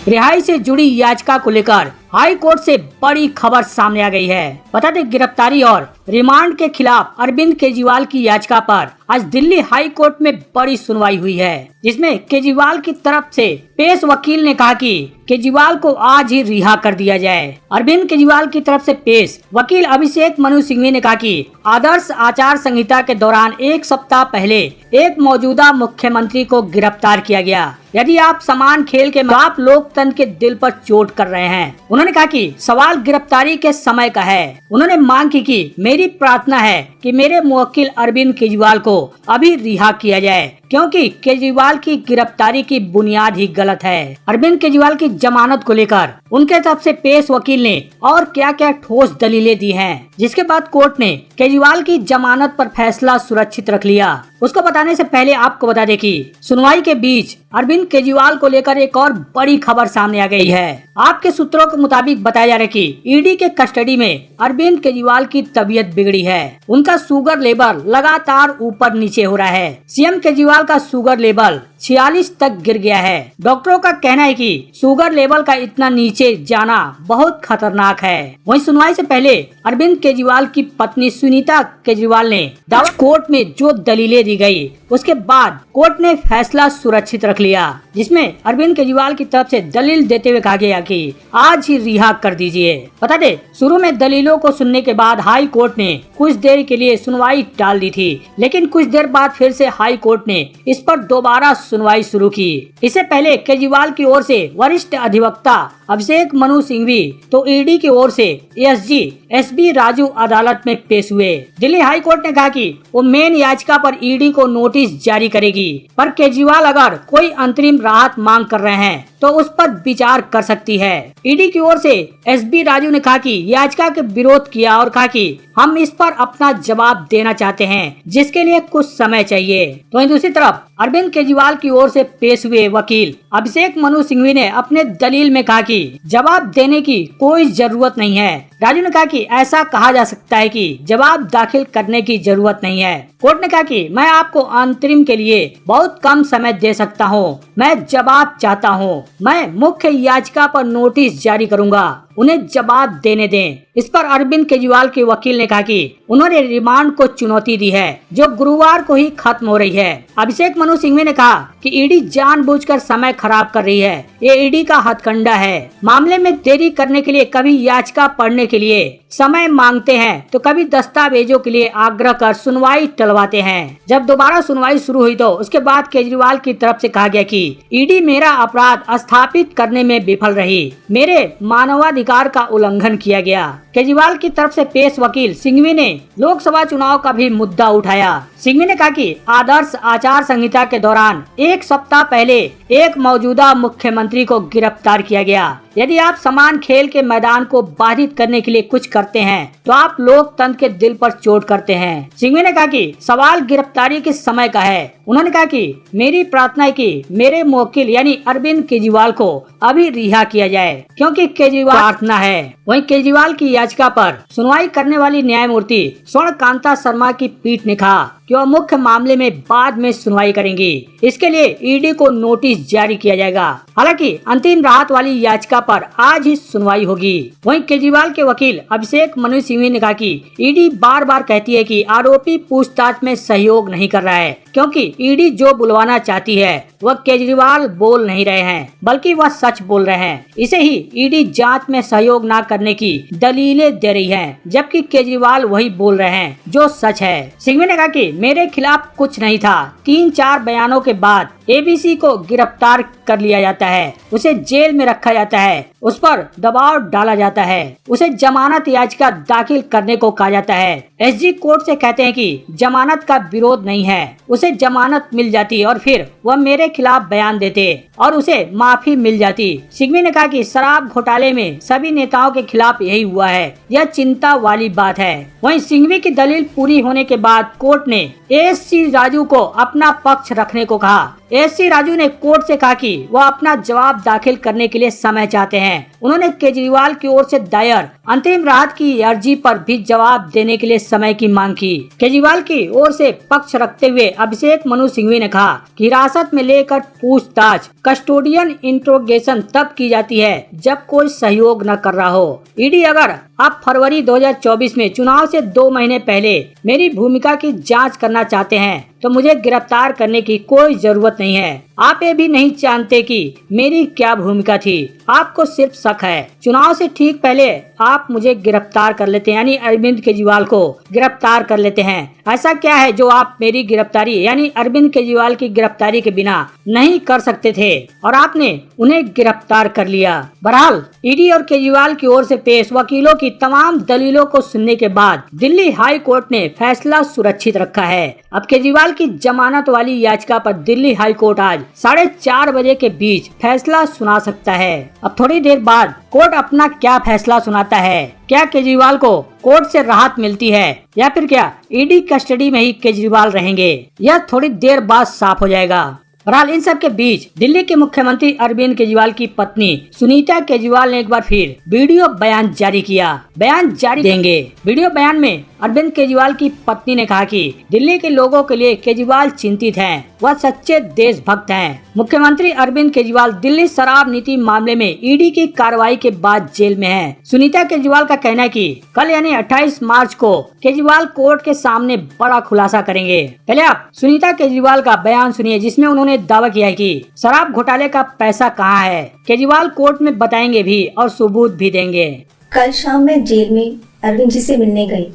रिहाई से जुड़ी याचिका को लेकर हाई कोर्ट से बड़ी खबर सामने आ गई है। बता दें, गिरफ्तारी और रिमांड के खिलाफ अरविंद केजरीवाल की याचिका पर आज दिल्ली हाई कोर्ट में बड़ी सुनवाई हुई है, जिसमें केजरीवाल की तरफ से पेश वकील ने कहा कि केजरीवाल को आज ही रिहा कर दिया जाए। अरविंद केजरीवाल की तरफ से पेश वकील अभिषेक मनु सिंघवी ने कहा कि आदर्श आचार संहिता के दौरान एक सप्ताह पहले एक मौजूदा मुख्यमंत्री को गिरफ्तार किया गया। यदि आप समान खेल के आप लोकतंत्र के दिल पर चोट कर रहे हैं। उन्होंने कहा कि सवाल गिरफ्तारी के समय का है। उन्होंने मांग की कि मेरी प्रार्थना है कि मेरे मुवक्किल अरविंद केजरीवाल को अभी रिहा किया जाए, क्योंकि केजरीवाल की गिरफ्तारी की बुनियाद ही गलत है। अरविंद केजरीवाल की जमानत को लेकर उनके तरफ से पेश वकील ने और क्या क्या ठोस दलीलें दी हैं, जिसके बाद कोर्ट ने केजरीवाल की जमानत पर फैसला सुरक्षित रख लिया। उसको बताने से पहले आपको बता दें कि सुनवाई के बीच अरविंद केजरीवाल को लेकर एक और बड़ी खबर सामने आ गई है। आपके सूत्रों के मुताबिक बताया जा रहा है कि ईडी के कस्टडी में अरविंद केजरीवाल की तबीयत बिगड़ी है। उनका शुगर लेवल लगातार ऊपर नीचे हो रहा है। सीएम केजरीवाल का शुगर लेवल 46 तक गिर गया है। डॉक्टरों का कहना है कि शुगर लेवल का इतना नीचे जाना बहुत खतरनाक है। वहीं सुनवाई से पहले अरविंद केजरीवाल की पत्नी सुनीता केजरीवाल ने कोर्ट में जो दलीलें दी गई, उसके बाद कोर्ट ने फैसला सुरक्षित रख लिया, जिसमें अरविंद केजरीवाल की तरफ से दलील देते हुए कहा गया कि आज ही रिहा कर दीजिए। बता दे, शुरू में दलीलों को सुनने के बाद हाई कोर्ट ने कुछ देर के लिए सुनवाई टाल दी थी, लेकिन कुछ देर बाद फिर से हाई कोर्ट ने इस पर दोबारा सुनवाई शुरू की। इससे पहले केजरीवाल की ओर से वरिष्ठ अधिवक्ता अभिषेक मनु सिंघवी तो ईडी की ओर से एसजी एसबी राजू अदालत में पेश हुए। दिल्ली हाई कोर्ट ने कहा कि वो मेन याचिका पर ईडी को नोटिस जारी करेगी, पर केजरीवाल अगर कोई अंतरिम राहत मांग कर रहे हैं तो उस पर विचार कर सकती है। ईडी की ओर से एसबी राजू ने कहा कि याचिका के विरोध किया और कहा कि हम इस पर अपना जवाब देना चाहते हैं, जिसके लिए कुछ समय चाहिए। तो दूसरी तरफ अरविंद केजरीवाल की ओर से पेश हुए वकील अभिषेक मनु सिंघवी ने अपने दलील में कहा कि जवाब देने की कोई जरूरत नहीं है। राजू ने कहा कि ऐसा कहा जा सकता है कि जवाब दाखिल करने की जरूरत नहीं है। कोर्ट ने कहा कि मैं आपको अंतरिम के लिए बहुत कम समय दे सकता हूं। मैं जवाब चाहता हूं। मैं मुख्य याचिका पर नोटिस जारी करूंगा, उन्हें जवाब देने दें। इस पर अरविंद केजरीवाल के वकील ने कहा कि उन्होंने रिमांड को चुनौती दी है, जो गुरुवार को ही खत्म हो रही है। अभिषेक मनु सिंघवी ने कहा कि ईडी जानबूझकर समय खराब कर रही है। ये ईडी का हथकंडा है। मामले में देरी करने के लिए कभी याचिका पढ़ने के लिए समय मांगते हैं, तो कभी दस्तावेजों के लिए आग्रह कर सुनवाई टलवाते हैं। जब दोबारा सुनवाई शुरू हुई तो उसके बाद केजरीवाल की तरफ से कहा गया कि ईडी मेरा अपराध स्थापित करने में विफल रही, मेरे मानवाधिकार का उल्लंघन किया गया। केजरीवाल की तरफ से पेश वकील सिंघवी ने लोकसभा चुनाव का भी मुद्दा उठाया। सिंघवी ने कहा कि आदर्श आचार संहिता के दौरान एक सप्ताह पहले एक मौजूदा मुख्यमंत्री को गिरफ्तार किया गया। यदि आप समान खेल के मैदान को बाधित करने के लिए कुछ करते हैं, तो आप लोकतंत्र के दिल पर चोट करते हैं। सिंघवी ने कहा कि सवाल गिरफ्तारी के समय का है। उन्होंने कहा कि मेरी प्रार्थना है कि मेरे मुवक्किल यानी अरविंद केजरीवाल को अभी रिहा किया जाए, क्योंकि केजरीवाल प्रार्थना है। वहीं केजरीवाल की याचिका पर सुनवाई करने वाली न्यायमूर्ति स्वर्णकांता शर्मा की पीठ ने कहा कि वह मुख्य मामले में बाद में सुनवाई करेंगी। इसके लिए ईडी को नोटिस जारी किया जाएगा। हालांकि अंतिम राहत वाली याचिका पर आज ही सुनवाई होगी। वहीं केजरीवाल के वकील अभिषेक मनु सिंघवी ने कहा कि ईडी बार बार कहती है कि आरोपी पूछताछ में सहयोग नहीं कर रहा है, क्योंकि ईडी जो बुलवाना चाहती है वह केजरीवाल बोल नहीं रहे हैं, बल्कि वह सच बोल रहे हैं। इसे ही ईडी जांच में सहयोग न करने की दलीलें दे रही है, जबकि केजरीवाल वही बोल रहे हैं जो सच है। सिंघवी ने कहा कि मेरे खिलाफ कुछ नहीं था। 3-4 बयानों के बाद एबीसी को गिरफ्तार कर लिया जाता है, उसे जेल में रखा जाता है, उस पर दबाव डाला जाता है, उसे जमानत याचिका दाखिल करने को कहा जाता है। एसजी कोर्ट से कहते हैं कि जमानत का विरोध नहीं है, उसे जमानत मिल जाती और फिर वह मेरे खिलाफ बयान देते और उसे माफी मिल जाती। सिंघवी ने कहा कि शराब घोटाले में सभी नेताओं के खिलाफ यही हुआ है, यह चिंता वाली बात है। वहीं सिंघवी की दलील पूरी होने के बाद कोर्ट ने एससी राजू को अपना पक्ष रखने को कहा। एससी राजू ने कोर्ट से कहा कि वह अपना जवाब दाखिल करने के लिए समय चाहते हैं। उन्होंने केजरीवाल की ओर से दायर अंतरिम राहत की अर्जी पर भी जवाब देने के लिए समय की मांग की। केजरीवाल की ओर से पक्ष रखते हुए अभिषेक मनु सिंघवी ने कहा कि हिरासत में लेकर पूछताछ कस्टोडियन इंट्रोगेशन तब की जाती है जब कोई सहयोग न कर रहा हो। ईडी अगर आप फरवरी 2024 में चुनाव से 2 महीने पहले मेरी भूमिका की जांच करना चाहते हैं तो मुझे गिरफ्तार करने की कोई जरूरत नहीं है। आप ये भी नहीं जानते कि मेरी क्या भूमिका थी, आपको सिर्फ शक है। चुनाव से ठीक पहले आप मुझे गिरफ्तार कर लेते हैं, यानी अरविंद केजरीवाल को गिरफ्तार कर लेते हैं। ऐसा क्या है जो आप मेरी गिरफ्तारी यानी अरविंद केजरीवाल की गिरफ्तारी के बिना नहीं कर सकते थे और आपने उन्हें गिरफ्तार कर लिया। बहरहाल ईडी और केजरीवाल की ओर से पेश वकीलों की तमाम दलीलों को सुनने के बाद दिल्ली हाई कोर्ट ने फैसला सुरक्षित रखा है। अब केजरीवाल की जमानत वाली याचिका पर दिल्ली हाई कोर्ट आज 4:30 बजे के बीच फैसला सुना सकता है। अब थोड़ी देर बाद कोर्ट अपना क्या फैसला सुनाता है, क्या केजरीवाल को कोर्ट से राहत मिलती है या फिर क्या ईडी कस्टडी में ही केजरीवाल रहेंगे, यह थोड़ी देर बाद साफ हो जाएगा। बहरहाल इन सब के बीच दिल्ली के मुख्यमंत्री अरविंद केजरीवाल की पत्नी सुनीता केजरीवाल ने एक बार फिर वीडियो बयान जारी किया। बयान जारी देंगे। वीडियो बयान में अरविंद केजरीवाल की पत्नी ने कहा कि दिल्ली के लोगों के लिए केजरीवाल चिंतित हैं, वह सच्चे देशभक्त हैं। मुख्यमंत्री अरविंद केजरीवाल दिल्ली शराब नीति मामले में ईडी की कार्रवाई के बाद जेल में हैं। सुनीता केजरीवाल का कहना है कि कल यानी 28 मार्च को केजरीवाल कोर्ट के सामने बड़ा खुलासा करेंगे। पहले आप सुनीता केजरीवाल का बयान सुनिए, जिसमें उन्होंने दावा किया है कि शराब घोटाले का पैसा कहाँ है। केजरीवाल कोर्ट में बताएंगे भी और सबूत भी देंगे। कल शाम में जेल में अरविंद जी से मिलने गई।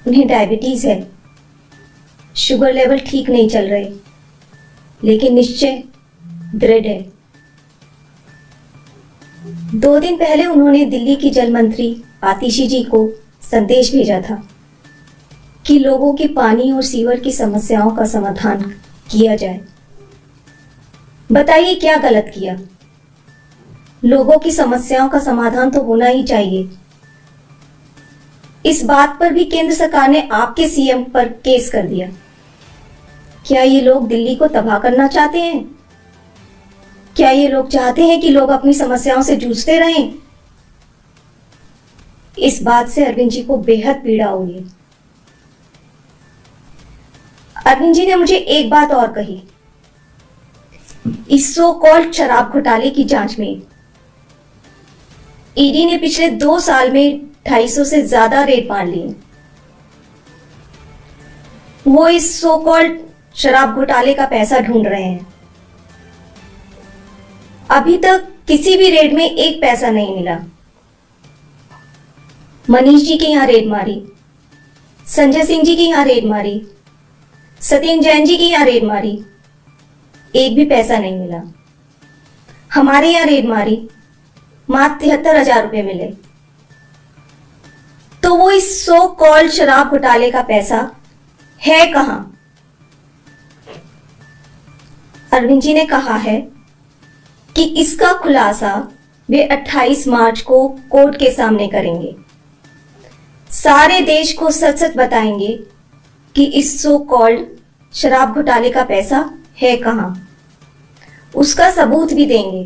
उन्हें डायबिटीज है, शुगर लेवल ठीक नहीं चल रहे, लेकिन निश्चय दृढ़ है। 2 दिन पहले उन्होंने दिल्ली की जल मंत्री आतिशी जी को संदेश भेजा था कि लोगों की पानी और सीवर की समस्याओं का समाधान किया जाए। बताइए क्या गलत किया? लोगों की समस्याओं का समाधान तो होना ही चाहिए। इस बात पर भी केंद्र सरकार ने आपके सीएम पर केस कर दिया। क्या ये लोग दिल्ली को तबाह करना चाहते हैं? क्या ये लोग चाहते हैं कि लोग अपनी समस्याओं से जूझते रहें? इस बात से अरविंद जी को बेहद पीड़ा हुई है। अरविंद जी ने मुझे एक बात और कही। इस सो कॉल्ड शराब घोटाले की जांच में ईडी ने पिछले 2 साल में 250 से ज्यादा रेड मार लिए। वो इस सो कॉल्ड शराब घोटाले का पैसा ढूंढ रहे हैं। अभी तक किसी भी रेड में एक पैसा नहीं मिला। मनीष जी के यहां रेड मारी, संजय सिंह जी की यहां रेड मारी, सत्येंद्र जैन जी की यहां रेड मारी, एक भी पैसा नहीं मिला। हमारे यहां रेड मारी, मात्र 73,000 रुपए मिले। तो वो इस सो कॉल्ड शराब घोटाले का पैसा है कहां? अरविंद जी ने कहा है कि इसका खुलासा वे 28 मार्च को कोर्ट के सामने करेंगे। सारे देश को सच सच बताएंगे कि इस सो कॉल्ड शराब घोटाले का पैसा है कहां, उसका सबूत भी देंगे।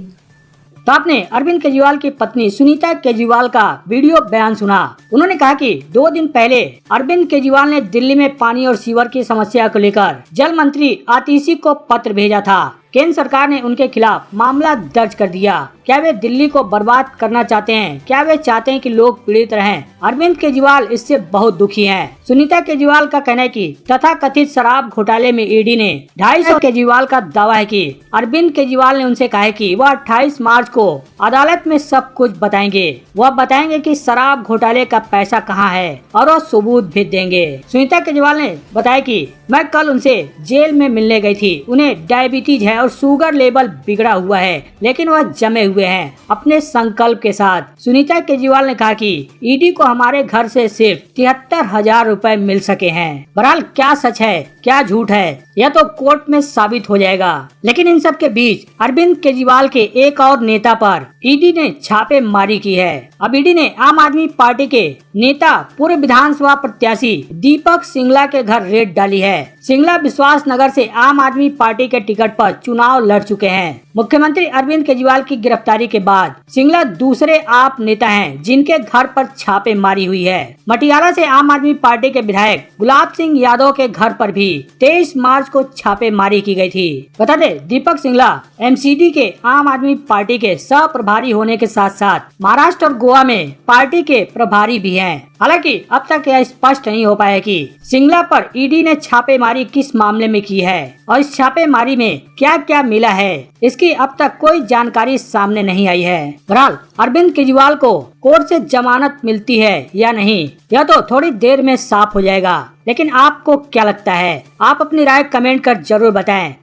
तो आपने अरविंद केजरीवाल की पत्नी सुनीता केजरीवाल का वीडियो बयान सुना। उन्होंने कहा कि 2 दिन पहले अरविंद केजरीवाल ने दिल्ली में पानी और सीवर की समस्या को लेकर जल मंत्री आतिशी को पत्र भेजा था। केंद्र सरकार ने उनके खिलाफ मामला दर्ज कर दिया। क्या वे दिल्ली को बर्बाद करना चाहते हैं? क्या वे चाहते हैं कि लोग पीड़ित रहें? अरविंद केजरीवाल इससे बहुत दुखी हैं। सुनीता केजरीवाल का कहना है कि तथाकथित शराब घोटाले में ईडी ने 250 केजरीवाल का दावा है कि अरविंद केजरीवाल ने उनसे कहा है कि वह 28 मार्च को अदालत में सब कुछ बताएंगे। वह बताएंगे कि शराब घोटाले का पैसा कहाँ है और वह सबूत भी देंगे। सुनीता केजरीवाल ने बताया कि मैं कल उनसे जेल में मिलने गई थी। उन्हें डायबिटीज है और शुगर लेवल बिगड़ा हुआ है, लेकिन वह जमे हुए हैं अपने संकल्प के साथ। सुनीता केजरीवाल ने कहा कि ईडी को हमारे घर से सिर्फ 73,000 रुपए मिल सके हैं। बहरहाल क्या सच है क्या झूठ है यह तो कोर्ट में साबित हो जाएगा। लेकिन इन सब के बीच अरविंद केजरीवाल के एक और नेता पर ईडी ने छापेमारी की है। अब ईडी ने आम आदमी पार्टी के नेता पूर्व विधानसभा प्रत्याशी दीपक सिंगला के घर रेड डाली है। सिंगला विश्वास नगर से आम आदमी पार्टी के टिकट पर चुनाव लड़ चुके हैं। मुख्यमंत्री अरविंद केजरीवाल की गिरफ्तारी के बाद सिंगला दूसरे आप नेता हैं जिनके घर पर छापेमारी हुई है। मटियाला से आम आदमी पार्टी के विधायक गुलाब सिंह यादव के घर पर भी 23 मार्च को छापेमारी की गई थी। बता दें, दीपक सिंगला एमसीडी के आम आदमी पार्टी के सह प्रभारी होने के साथ साथ महाराष्ट्र और गोवा में पार्टी के प्रभारी भी हैं। हालांकि अब तक यह स्पष्ट नहीं हो पाया कि सिंगला पर ईडी ने छापेमारी किस मामले में की है और इस छापेमारी में क्या क्या मिला है, इसकी अब तक कोई जानकारी सामने नहीं आई है। बहरहाल अरविंद केजरीवाल को कोर्ट से जमानत मिलती है या नहीं, यह तो थोड़ी देर में साफ हो जाएगा। लेकिन आपको क्या लगता है? आप अपनी राय कमेंट कर जरूर बताएं।